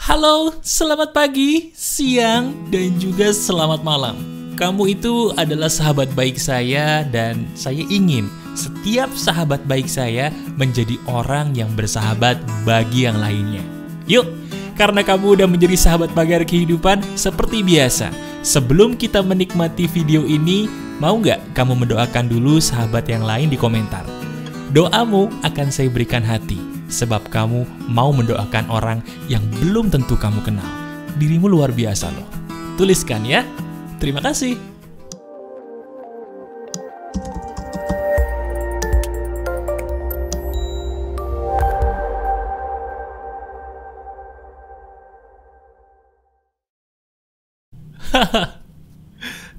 Halo, selamat pagi, siang, dan juga selamat malam. Kamu itu adalah sahabat baik saya dan saya ingin setiap sahabat baik saya menjadi orang yang bersahabat bagi yang lainnya. Yuk, karena kamu udah menjadi sahabat pagar kehidupan seperti biasa. Sebelum kita menikmati video ini, mau nggak kamu mendoakan dulu sahabat yang lain di komentar? Doamu akan saya berikan hati, sebab kamu mau mendoakan orang yang belum tentu kamu kenal. Dirimu luar biasa loh. Tuliskan ya. Terima kasih.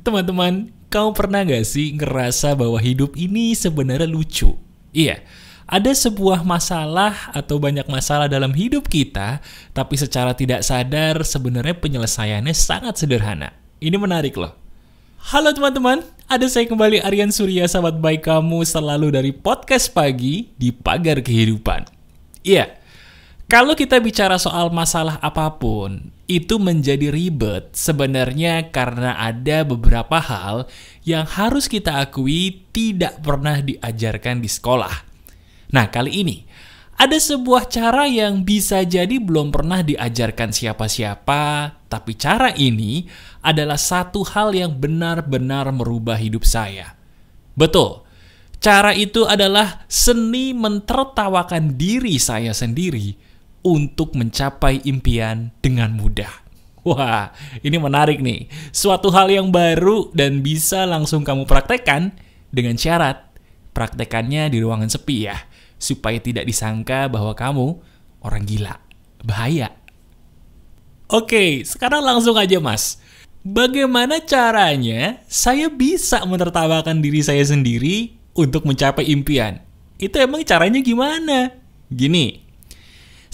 Teman-teman, kamu pernah gak sih ngerasa bahwa hidup ini sebenarnya lucu? Iya, ada sebuah masalah atau banyak masalah dalam hidup kita, tapi secara tidak sadar sebenarnya penyelesaiannya sangat sederhana. Ini menarik loh. Halo teman-teman, ada saya kembali Aryan Surya, sahabat baik kamu selalu dari podcast pagi di Pagar Kehidupan. Iya, kalau kita bicara soal masalah apapun, itu menjadi ribet sebenarnya karena ada beberapa hal yang harus kita akui tidak pernah diajarkan di sekolah. Nah, kali ini ada sebuah cara yang bisa jadi belum pernah diajarkan siapa-siapa, tapi cara ini adalah satu hal yang benar-benar merubah hidup saya. Betul, cara itu adalah seni mentertawakan diri saya sendiri untuk mencapai impian dengan mudah. Wah, ini menarik nih. Suatu hal yang baru dan bisa langsung kamu praktekkan dengan syarat praktekannya di ruangan sepi ya, supaya tidak disangka bahwa kamu orang gila. Bahaya. Oke, sekarang langsung aja mas. Bagaimana caranya saya bisa menertawakan diri saya sendiri untuk mencapai impian? Itu emang caranya gimana? Gini.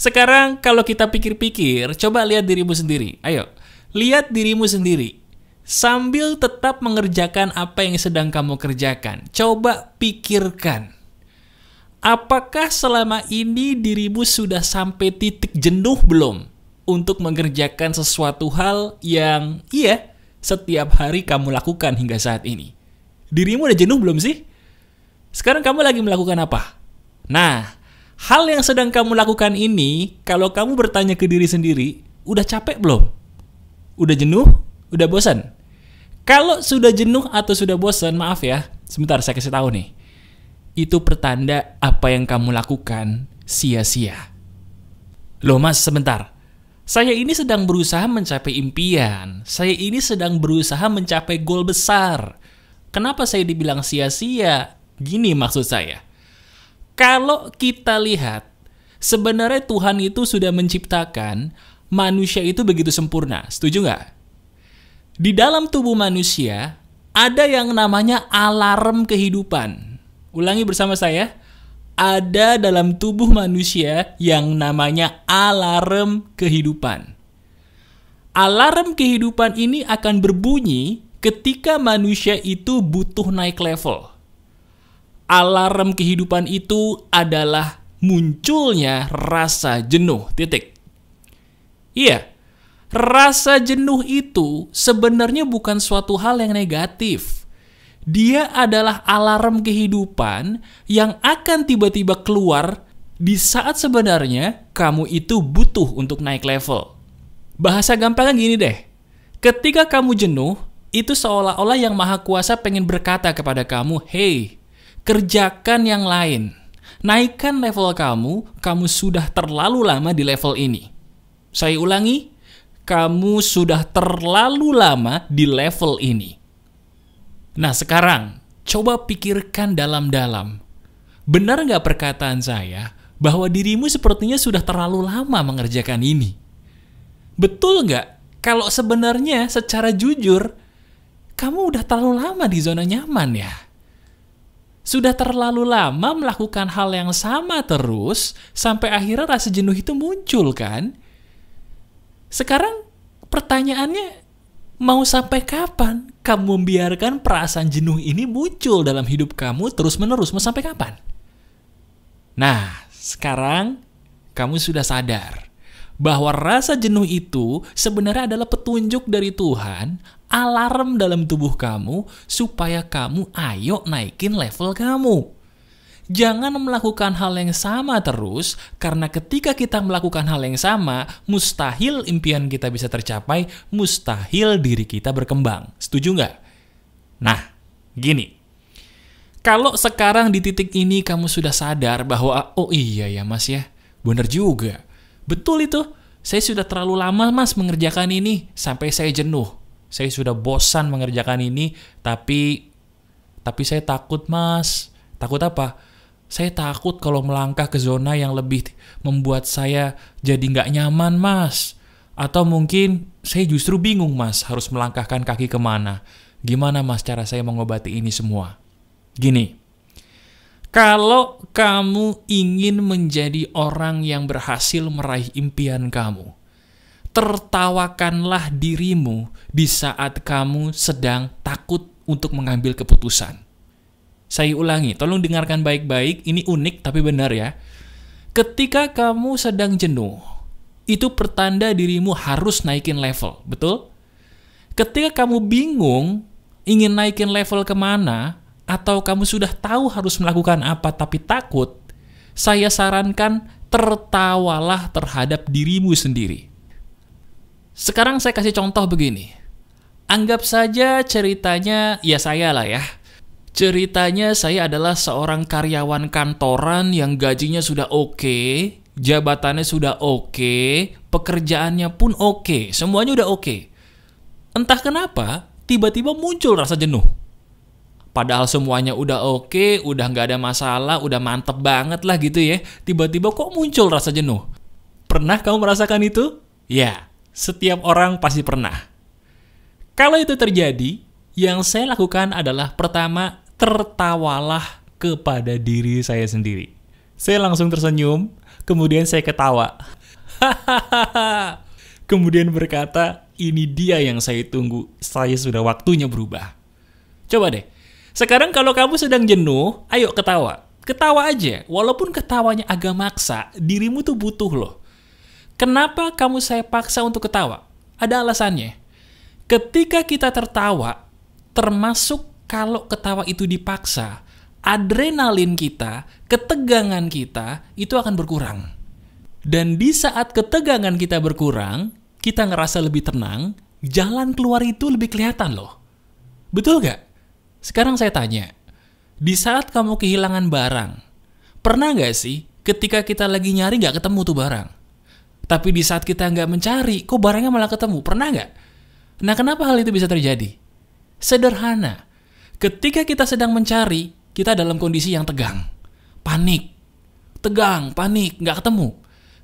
Sekarang kalau kita pikir-pikir, coba lihat dirimu sendiri. Ayo, lihat dirimu sendiri. Sambil tetap mengerjakan apa yang sedang kamu kerjakan. Coba pikirkan. Apakah selama ini dirimu sudah sampai titik jenuh belum untuk mengerjakan sesuatu hal yang setiap hari kamu lakukan hingga saat ini? Dirimu udah jenuh belum sih? Sekarang kamu lagi melakukan apa? Nah, hal yang sedang kamu lakukan ini, kalau kamu bertanya ke diri sendiri, udah capek belum? Udah jenuh? Udah bosan? Kalau sudah jenuh atau sudah bosan, maaf ya, sebentar saya kasih tahu nih. Itu pertanda apa yang kamu lakukan sia-sia. Loh mas, sebentar. Saya ini sedang berusaha mencapai impian. Saya ini sedang berusaha mencapai goal besar. Kenapa saya dibilang sia-sia? Gini maksud saya. Kalau kita lihat, sebenarnya Tuhan itu sudah menciptakan manusia itu begitu sempurna. Setuju nggak? Di dalam tubuh manusia, ada yang namanya alarm kehidupan. Ulangi bersama saya. Ada dalam tubuh manusia yang namanya alarm kehidupan. Alarm kehidupan ini akan berbunyi ketika manusia itu butuh naik level. Alarm kehidupan itu adalah munculnya rasa jenuh, titik. Iya, rasa jenuh itu sebenarnya bukan suatu hal yang negatif. Dia adalah alarm kehidupan yang akan tiba-tiba keluar di saat sebenarnya kamu itu butuh untuk naik level. Bahasa gampangnya gini deh. Ketika kamu jenuh, itu seolah-olah yang Maha Kuasa pengen berkata kepada kamu, "Hey, kerjakan yang lain. Naikkan level kamu sudah terlalu lama di level ini." Saya ulangi, kamu sudah terlalu lama di level ini. Nah sekarang, coba pikirkan dalam-dalam. Benar nggak perkataan saya bahwa dirimu sepertinya sudah terlalu lama mengerjakan ini? Betul nggak kalau sebenarnya secara jujur, kamu udah terlalu lama di zona nyaman ya? Sudah terlalu lama melakukan hal yang sama terus, sampai akhirnya rasa jenuh itu muncul kan? Sekarang pertanyaannya, mau sampai kapan kamu membiarkan perasaan jenuh ini muncul dalam hidup kamu terus-menerus? Mau sampai kapan? Nah, sekarang kamu sudah sadar bahwa rasa jenuh itu sebenarnya adalah petunjuk dari Tuhan, alarm dalam tubuh kamu supaya kamu ayo naikin level kamu. Jangan melakukan hal yang sama terus, karena ketika kita melakukan hal yang sama, mustahil impian kita bisa tercapai, mustahil diri kita berkembang. Setuju nggak? Nah, gini. Kalau sekarang di titik ini kamu sudah sadar bahwa, oh iya ya mas ya, bener juga. Betul itu, saya sudah terlalu lama mas mengerjakan ini, sampai saya jenuh. Saya sudah bosan mengerjakan ini, tapi saya takut mas. Takut apa? Saya takut kalau melangkah ke zona yang lebih membuat saya jadi nggak nyaman mas. Atau mungkin saya justru bingung mas harus melangkahkan kaki kemana. Gimana mas cara saya mengobati ini semua? Gini. Kalau kamu ingin menjadi orang yang berhasil meraih impian kamu, tertawakanlah dirimu di saat kamu sedang takut untuk mengambil keputusan. Saya ulangi, tolong dengarkan baik-baik, ini unik tapi benar ya. Ketika kamu sedang jenuh, itu pertanda dirimu harus naikin level, betul? Ketika kamu bingung, ingin naikin level kemana, atau kamu sudah tahu harus melakukan apa tapi takut, saya sarankan tertawalah terhadap dirimu sendiri. Sekarang saya kasih contoh begini. Anggap saja ceritanya, ya saya lah ya. Ceritanya saya adalah seorang karyawan kantoran yang gajinya sudah oke, jabatannya sudah oke, pekerjaannya pun oke, semuanya udah oke. Entah kenapa, tiba-tiba muncul rasa jenuh. Padahal semuanya udah oke, udah nggak ada masalah, udah mantep banget lah gitu ya. Tiba-tiba kok muncul rasa jenuh? Pernah kamu merasakan itu? Ya, setiap orang pasti pernah. Kalau itu terjadi, yang saya lakukan adalah pertama, tertawalah kepada diri saya sendiri. Saya langsung tersenyum, kemudian saya ketawa. Kemudian berkata, ini dia yang saya tunggu, saya sudah waktunya berubah. Coba deh, sekarang kalau kamu sedang jenuh, ayo ketawa. Ketawa aja, walaupun ketawanya agak maksa, dirimu tuh butuh loh. Kenapa kamu saya paksa untuk ketawa? Ada alasannya. Ketika kita tertawa, termasuk kalau ketawa itu dipaksa, adrenalin kita, ketegangan kita, itu akan berkurang. Dan di saat ketegangan kita berkurang, kita ngerasa lebih tenang, jalan keluar itu lebih kelihatan loh. Betul gak? Sekarang saya tanya, di saat kamu kehilangan barang, pernah gak sih ketika kita lagi nyari gak ketemu tuh barang? Tapi di saat kita gak mencari, kok barangnya malah ketemu? Pernah gak? Nah, kenapa hal itu bisa terjadi? Sederhana. Ketika kita sedang mencari, kita dalam kondisi yang tegang. Panik. Tegang, panik, gak ketemu.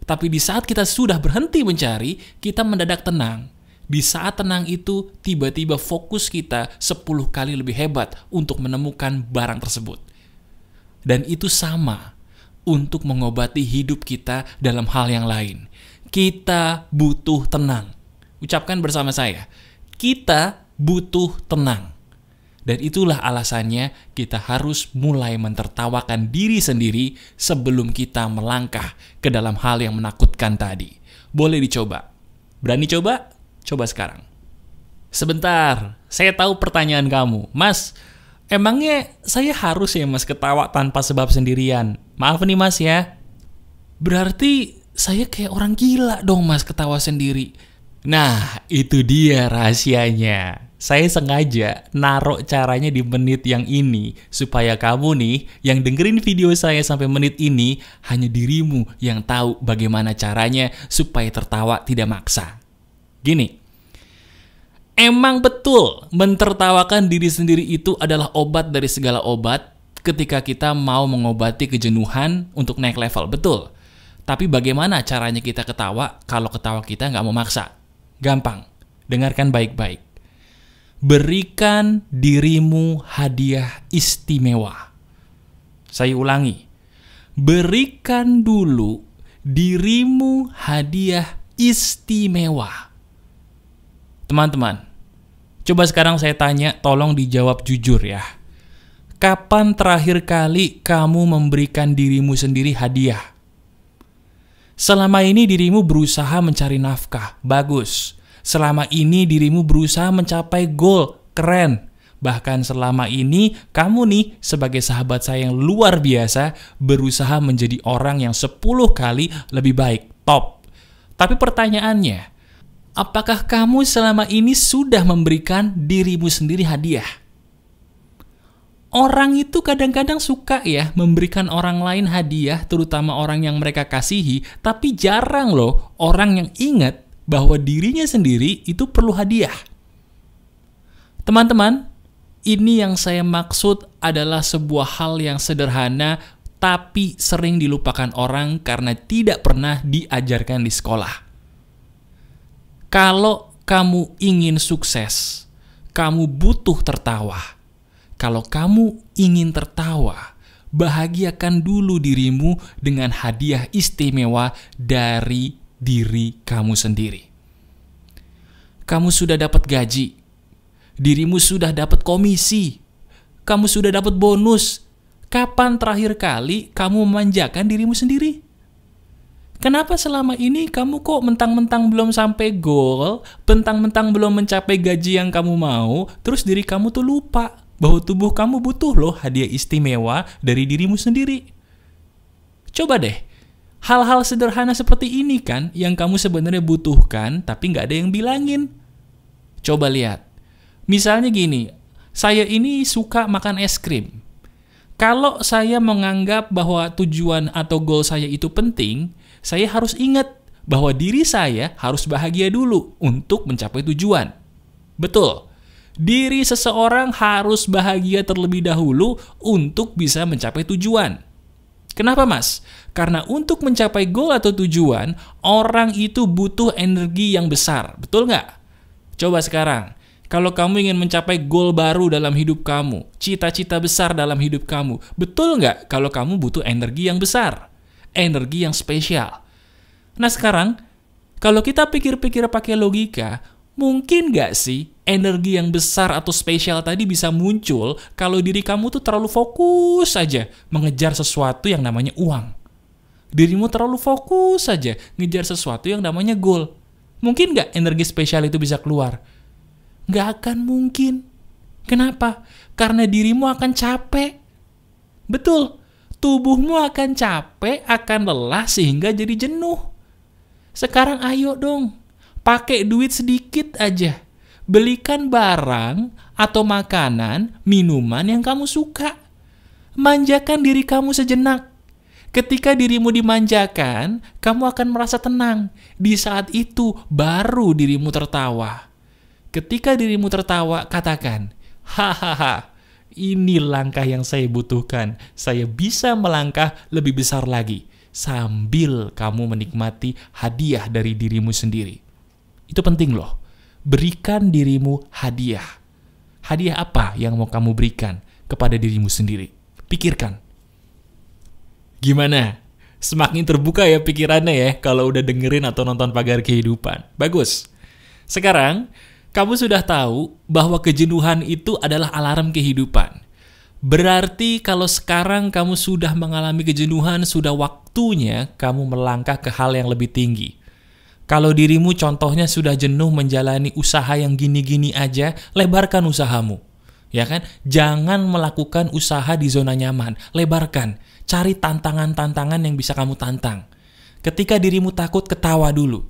Tapi di saat kita sudah berhenti mencari, kita mendadak tenang. Di saat tenang itu, tiba-tiba fokus kita 10 kali lebih hebat untuk menemukan barang tersebut. Dan itu sama untuk mengobati hidup kita dalam hal yang lain. Kita butuh tenang. Ucapkan bersama saya. Kita butuh tenang. Dan itulah alasannya kita harus mulai mentertawakan diri sendiri sebelum kita melangkah ke dalam hal yang menakutkan tadi. Boleh dicoba. Berani coba? Coba sekarang. Sebentar, saya tahu pertanyaan kamu. Mas, emangnya saya harus ya mas ketawa tanpa sebab sendirian? Maaf nih mas ya. Berarti saya kayak orang gila dong mas ketawa sendiri. Nah, itu dia rahasianya. Saya sengaja naruh caranya di menit yang ini supaya kamu nih yang dengerin video saya sampai menit ini hanya dirimu yang tahu bagaimana caranya supaya tertawa tidak maksa. Gini, emang betul mentertawakan diri sendiri itu adalah obat dari segala obat ketika kita mau mengobati kejenuhan untuk naik level, betul. Tapi bagaimana caranya kita ketawa kalau ketawa kita nggak mau maksa? Gampang, dengarkan baik-baik. Berikan dirimu hadiah istimewa. Saya ulangi, berikan dulu dirimu hadiah istimewa. Teman-teman, coba sekarang saya tanya, tolong dijawab jujur ya. Kapan terakhir kali kamu memberikan dirimu sendiri hadiah? Selama ini dirimu berusaha mencari nafkah, bagus. Selama ini dirimu berusaha mencapai goal, keren. Bahkan selama ini kamu nih sebagai sahabat saya yang luar biasa berusaha menjadi orang yang 10 kali lebih baik, top. Tapi pertanyaannya, apakah kamu selama ini sudah memberikan dirimu sendiri hadiah? Orang itu kadang-kadang suka ya memberikan orang lain hadiah, terutama orang yang mereka kasihi, tapi jarang loh orang yang ingat bahwa dirinya sendiri itu perlu hadiah. Teman-teman, ini yang saya maksud adalah sebuah hal yang sederhana, tapi sering dilupakan orang karena tidak pernah diajarkan di sekolah. Kalau kamu ingin sukses, kamu butuh tertawa. Kalau kamu ingin tertawa, bahagiakan dulu dirimu dengan hadiah istimewa dari diri kamu sendiri. Kamu sudah dapat gaji, dirimu sudah dapat komisi, kamu sudah dapat bonus. Kapan terakhir kali kamu memanjakan dirimu sendiri? Kenapa selama ini kamu kok mentang-mentang belum sampai goal, mentang-mentang belum mencapai gaji yang kamu mau, terus diri kamu tuh lupa bahwa tubuh kamu butuh loh hadiah istimewa dari dirimu sendiri. Coba deh, hal-hal sederhana seperti ini kan yang kamu sebenarnya butuhkan tapi nggak ada yang bilangin. Coba lihat, misalnya gini, saya ini suka makan es krim. Kalau saya menganggap bahwa tujuan atau goal saya itu penting, saya harus ingat bahwa diri saya harus bahagia dulu untuk mencapai tujuan. Betul. Diri seseorang harus bahagia terlebih dahulu untuk bisa mencapai tujuan. Kenapa, Mas? Karena untuk mencapai goal atau tujuan, orang itu butuh energi yang besar. Betul nggak? Coba sekarang, kalau kamu ingin mencapai goal baru dalam hidup kamu, cita-cita besar dalam hidup kamu, betul nggak kalau kamu butuh energi yang besar? Energi yang spesial. Nah sekarang, kalau kita pikir-pikir pakai logika, mungkin nggak sih energi yang besar atau spesial tadi bisa muncul kalau diri kamu tuh terlalu fokus saja mengejar sesuatu yang namanya uang. Dirimu terlalu fokus saja ngejar sesuatu yang namanya goal. Mungkin nggak energi spesial itu bisa keluar? Nggak akan mungkin. Kenapa? Karena dirimu akan capek. Betul, tubuhmu akan capek, akan lelah sehingga jadi jenuh. Sekarang ayo dong, pakai duit sedikit aja. Belikan barang atau makanan, minuman yang kamu suka. Manjakan diri kamu sejenak. Ketika dirimu dimanjakan, kamu akan merasa tenang. Di saat itu baru dirimu tertawa. Ketika dirimu tertawa, katakan, hahaha, ini langkah yang saya butuhkan. Saya bisa melangkah lebih besar lagi. Sambil kamu menikmati hadiah dari dirimu sendiri. Itu penting loh. Berikan dirimu hadiah. Hadiah apa yang mau kamu berikan kepada dirimu sendiri? Pikirkan. Gimana? Semakin terbuka ya pikirannya ya kalau udah dengerin atau nonton Pagar Kehidupan. Bagus. Sekarang, kamu sudah tahu bahwa kejenuhan itu adalah alarm kehidupan. Berarti kalau sekarang kamu sudah mengalami kejenuhan, sudah waktunya kamu melangkah ke hal yang lebih tinggi. Kalau dirimu contohnya sudah jenuh menjalani usaha yang gini-gini aja, lebarkan usahamu. Ya kan? Jangan melakukan usaha di zona nyaman. Lebarkan. Cari tantangan-tantangan yang bisa kamu tantang. Ketika dirimu takut, ketawa dulu.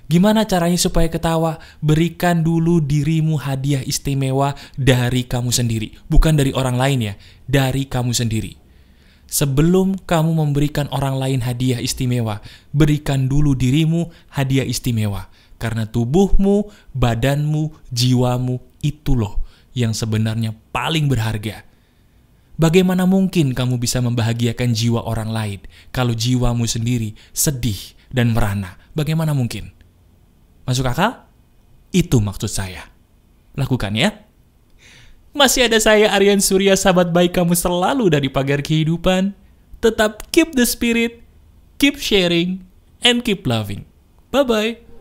Gimana caranya supaya ketawa? Berikan dulu dirimu hadiah istimewa dari kamu sendiri. Bukan dari orang lain ya. Dari kamu sendiri. Sebelum kamu memberikan orang lain hadiah istimewa, berikan dulu dirimu hadiah istimewa. Karena tubuhmu, badanmu, jiwamu, itu loh yang sebenarnya paling berharga. Bagaimana mungkin kamu bisa membahagiakan jiwa orang lain kalau jiwamu sendiri sedih dan merana? Bagaimana mungkin? Masuk akal? Itu maksud saya. Lakukan ya. Masih ada saya Aryan Surya, sahabat baik kamu selalu dari Pagar Kehidupan. Tetap keep the spirit, keep sharing, and keep loving. Bye-bye.